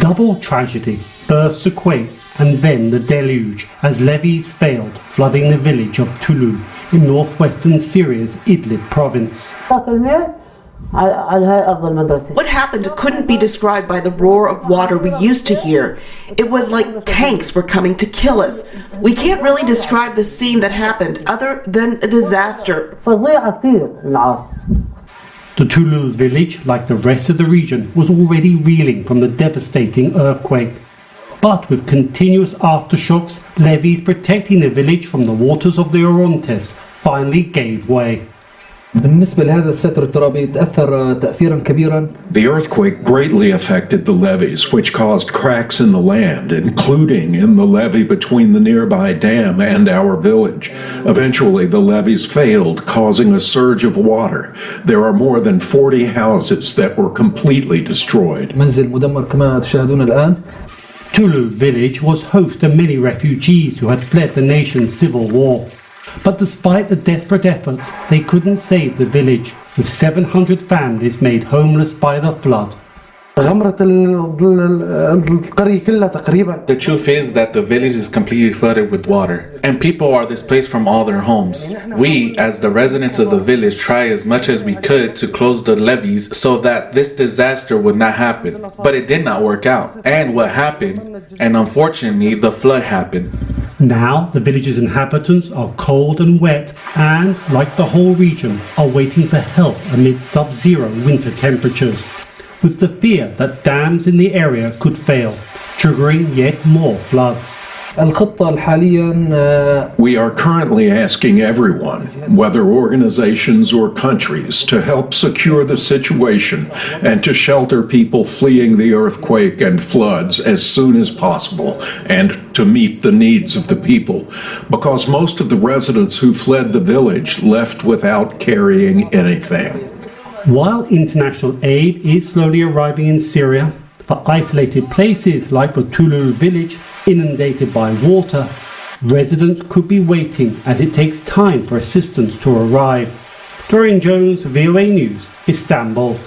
Double tragedy, first the quake and then the deluge as levees failed, flooding the village of Tulu in northwestern Syria's Idlib province. What happened couldn't be described by the roar of water we used to hear. It was like tanks were coming to kill us. We can't really describe the scene that happened other than a disaster. The Tulu village, like the rest of the region, was already reeling from the devastating earthquake. But with continuous aftershocks, levees protecting the village from the waters of the Orontes finally gave way. بالنسبة لهذا الستر الترابي تأثر تأثيرا كبيرا. The earthquake greatly affected the levees, which caused cracks in the land, including in the levee between the nearby dam and our village. Eventually, the levees failed, causing a surge of water. There are more than 40 houses that were completely destroyed. منزل مدمر كما تشاهدون الآن. Tulu village was host to many refugees who had fled the nation's civil war. But despite the desperate efforts, they couldn't save the village, with 700 families made homeless by the flood. The truth is that the village is completely flooded with water, and people are displaced from all their homes. We, as the residents of the village, try as much as we could to close the levees so that this disaster would not happen. But it did not work out. And what happened? And unfortunately, the flood happened. Now, the village's inhabitants are cold and wet and, like the whole region, are waiting for help amid sub-zero winter temperatures, with the fear that dams in the area could fail, triggering yet more floods. الخطة حاليا We are currently asking everyone, whether organizations or countries, to help secure the situation and to shelter people fleeing the earthquake and floods as soon as possible and to meet the needs of the people, because most of the residents who fled the village left without carrying anything. While international aid is slowly arriving in Syria, for isolated places like the Tulu village inundated by water, residents could be waiting as it takes time for assistance to arrive. Dorian Jones, VOA News, Istanbul.